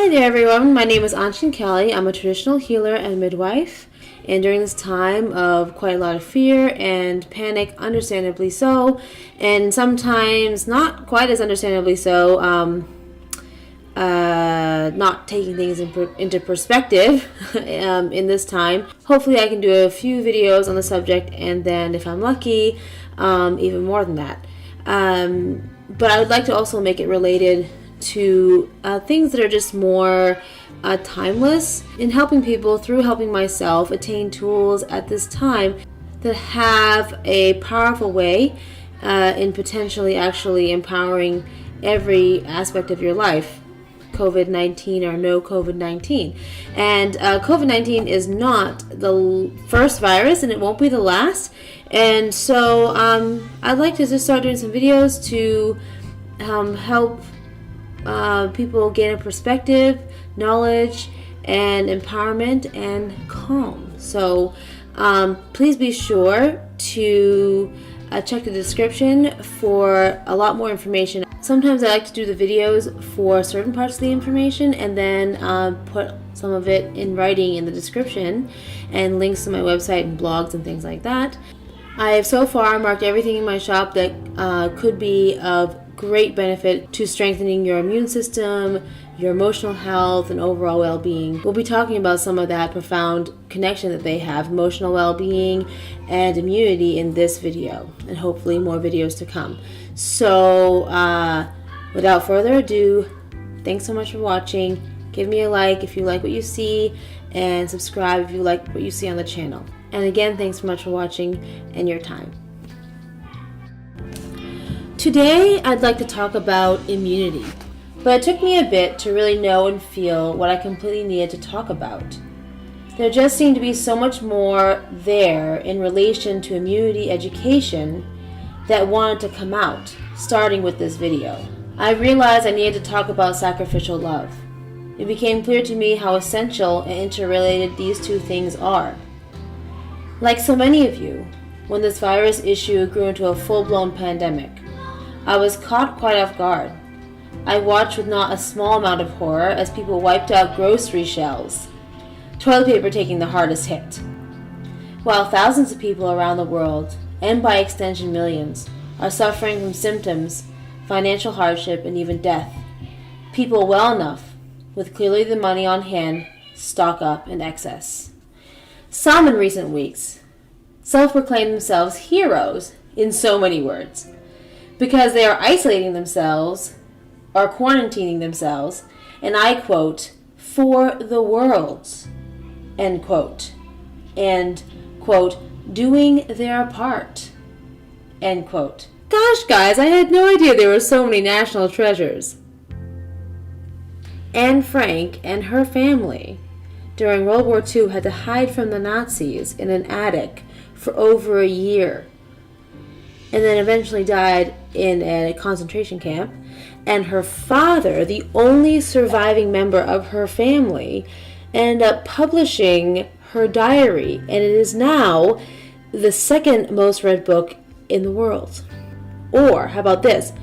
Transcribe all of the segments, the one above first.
Hi there everyone, my name is Anshin Kelly. I'm a traditional healer and midwife, and during this time of quite a lot of fear and panic, understandably so, and sometimes not quite as understandably so, not taking things into perspective in this time. Hopefully I can do a few videos on the subject, and then if I'm lucky, even more than that. But I would like to also make it related to things that are just more timeless in helping people through helping myself attain tools at this time that have a powerful way in potentially actually empowering every aspect of your life, COVID-19 or no COVID-19. And COVID-19 is not the first virus, and it won't be the last. And so I'd like to just start doing some videos to help people gain a perspective, knowledge, and empowerment and calm. So please be sure to check the description for a lot more information. Sometimes I like to do the videos for certain parts of the information and then put some of it in writing in the description and links to my website and blogs and things like that. I have so far marked everything in my shop that could be of great benefit to strengthening your immune system, your emotional health, and overall well-being. We'll be talking about some of that profound connection that they have, emotional well-being and immunity, in this video, and hopefully more videos to come. So without further ado, thanks so much for watching. Give me a like if you like what you see, and subscribe if you like what you see on the channel. And again, thanks so much for watching and your time. Today, I'd like to talk about immunity, but it took me a bit to really know and feel what I completely needed to talk about. There just seemed to be so much more there in relation to immunity education that wanted to come out, starting with this video. I realized I needed to talk about sacrificial love. It became clear to me how essential and interrelated these two things are. Like so many of you, when this virus issue grew into a full-blown pandemic, I was caught quite off guard. I watched with not a small amount of horror as people wiped out grocery shelves, toilet paper taking the hardest hit. While thousands of people around the world, and by extension millions, are suffering from symptoms, financial hardship, and even death, people well enough, with clearly the money on hand, stock up in excess. Some in recent weeks self-proclaim themselves heroes in so many words, because they are isolating themselves or quarantining themselves, and I quote, for the world, end quote, and quote, doing their part, end quote. Gosh, guys, I had no idea there were so many national treasures. Anne Frank and her family during World War II had to hide from the Nazis in an attic for over a year, and then eventually died in a concentration camp. And her father, the only surviving member of her family, ended up publishing her diary, and it is now the second most read book in the world. Or, how about this?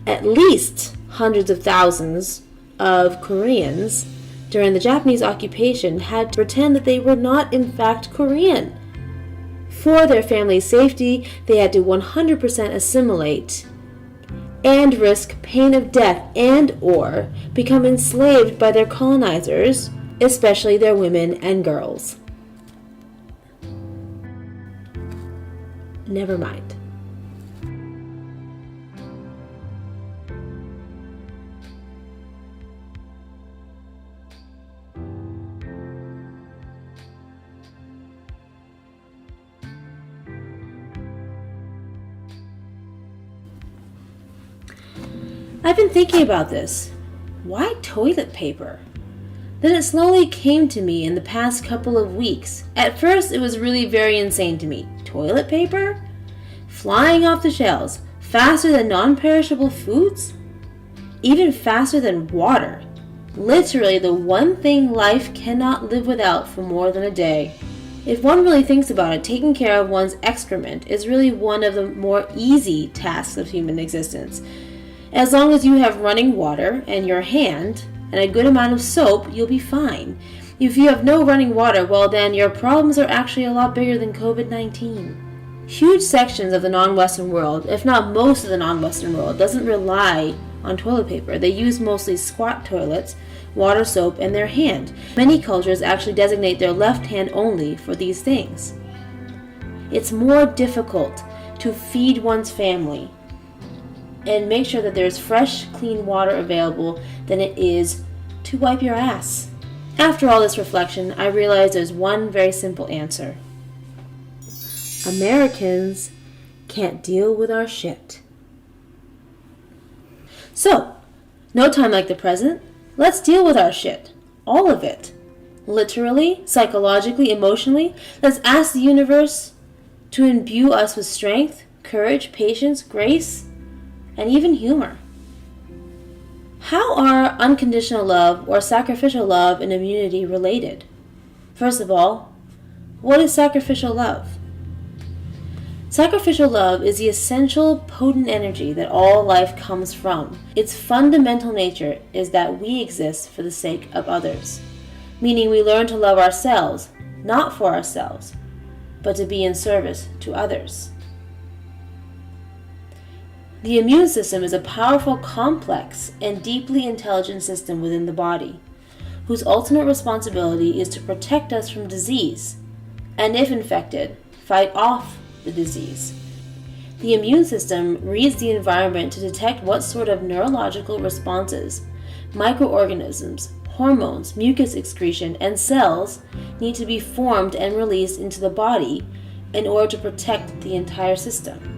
At least hundreds of thousands of Koreans during the Japanese occupation had to pretend that they were not in fact Korean. For their family's safety, they had to 100% assimilate and risk pain of death and or become enslaved by their colonizers, especially their women and girls. Never mind. I've been thinking about this. Why toilet paper? Then it slowly came to me in the past couple of weeks. At first, it was really very insane to me. Toilet paper? Flying off the shelves, faster than non-perishable foods? Even faster than water. Literally the one thing life cannot live without for more than a day. If one really thinks about it, taking care of one's excrement is really one of the more easy tasks of human existence. As long as you have running water and your hand, and a good amount of soap, you'll be fine. If you have no running water, well then your problems are actually a lot bigger than COVID-19. Huge sections of the non-Western world, if not most of the non-Western world, doesn't rely on toilet paper. They use mostly squat toilets, water, soap, and their hand. Many cultures actually designate their left hand only for these things. It's more difficult to feed one's family and make sure that there's fresh, clean water available than it is to wipe your ass. After all this reflection, I realized there's one very simple answer. Americans can't deal with our shit. So, no time like the present. Let's deal with our shit. All of it. Literally, psychologically, emotionally. Let's ask the universe to imbue us with strength, courage, patience, grace, and even humor. How are unconditional love or sacrificial love and immunity related? First of all, what is sacrificial love? Sacrificial love is the essential, potent energy that all life comes from. Its fundamental nature is that we exist for the sake of others, meaning we learn to love ourselves, not for ourselves, but to be in service to others. The immune system is a powerful, complex, and deeply intelligent system within the body, whose ultimate responsibility is to protect us from disease, and if infected, fight off the disease. The immune system reads the environment to detect what sort of neurological responses, microorganisms, hormones, mucus excretion, and cells need to be formed and released into the body in order to protect the entire system.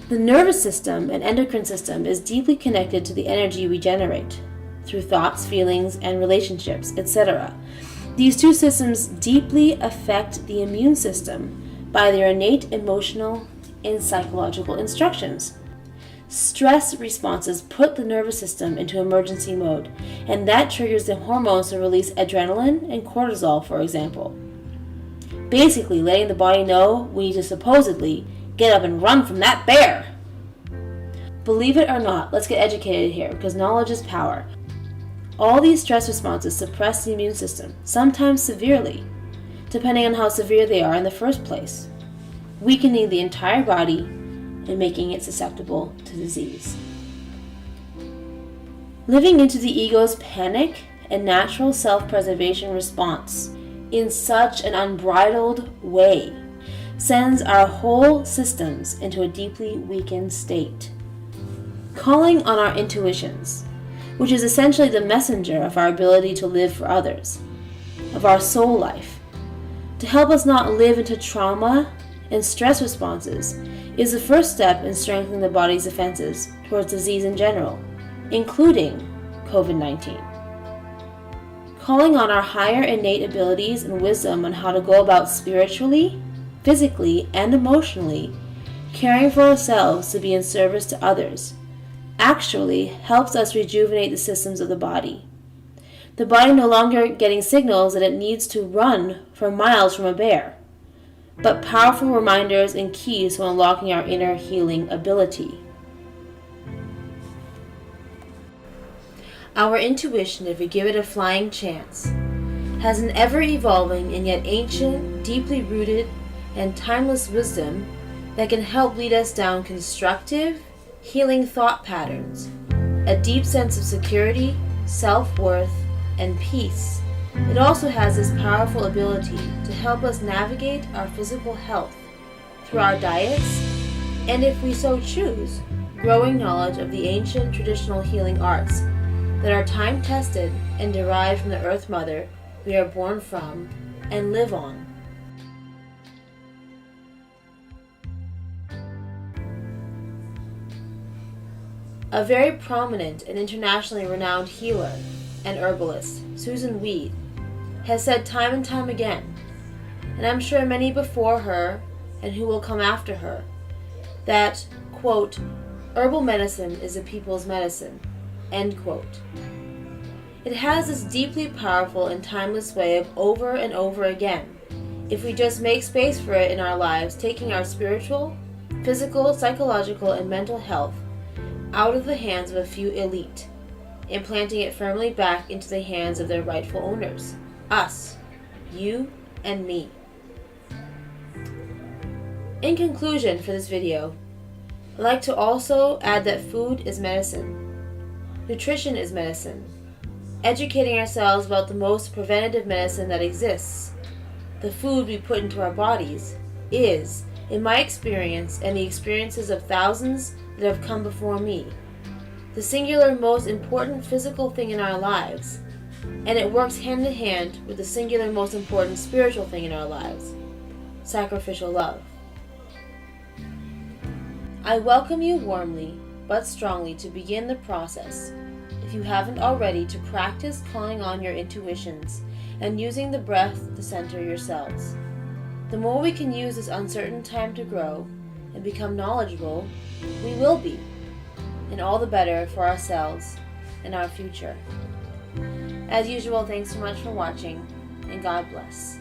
The nervous system and endocrine system is deeply connected to the energy we generate through thoughts, feelings, and relationships, etc. These two systems deeply affect the immune system by their innate emotional and psychological instructions. Stress responses put the nervous system into emergency mode, and that triggers the hormones to release adrenaline and cortisol, for example. Basically, letting the body know we need to supposedly get up and run from that bear. Believe it or not, let's get educated here, because knowledge is power. All these stress responses suppress the immune system, sometimes severely, depending on how severe they are in the first place, weakening the entire body and making it susceptible to disease. Living into the ego's panic and natural self-preservation response in such an unbridled way sends our whole systems into a deeply weakened state. Calling on our intuitions, which is essentially the messenger of our ability to live for others, of our soul life, to help us not live into trauma and stress responses, is the first step in strengthening the body's defenses towards disease in general, including COVID-19. Calling on our higher innate abilities and wisdom on how to go about spiritually, physically, and emotionally caring for ourselves to be in service to others actually helps us rejuvenate the systems of the body. The body no longer getting signals that it needs to run for miles from a bear, but powerful reminders and keys to unlocking our inner healing ability. Our intuition, if we give it a flying chance, has an ever-evolving and yet ancient, deeply rooted, and timeless wisdom that can help lead us down constructive, healing thought patterns, a deep sense of security, self-worth, and peace. It also has this powerful ability to help us navigate our physical health through our diets, and if we so choose, growing knowledge of the ancient traditional healing arts that are time-tested and derived from the Earth Mother we are born from and live on. A very prominent and internationally renowned healer and herbalist, Susan Weed, has said time and time again, and I'm sure many before her and who will come after her, that, quote, herbal medicine is the people's medicine, end quote. It has this deeply powerful and timeless way of over and over again, if we just make space for it in our lives, taking our spiritual, physical, psychological, and mental health out of the hands of a few elite, and planting it firmly back into the hands of their rightful owners, us, you and me. In conclusion for this video, I'd like to also add that food is medicine. Nutrition is medicine. Educating ourselves about the most preventative medicine that exists, the food we put into our bodies, is, in my experience and the experiences of thousands that have come before me, the singular most important physical thing in our lives, and it works hand in hand with the singular most important spiritual thing in our lives, sacrificial love. I welcome you warmly but strongly to begin the process, if you haven't already, to practice calling on your intuitions and using the breath to center yourselves. The more we can use this uncertain time to grow and become knowledgeable, we will be, and all the better for ourselves and our future. As usual, thanks so much for watching, and God bless.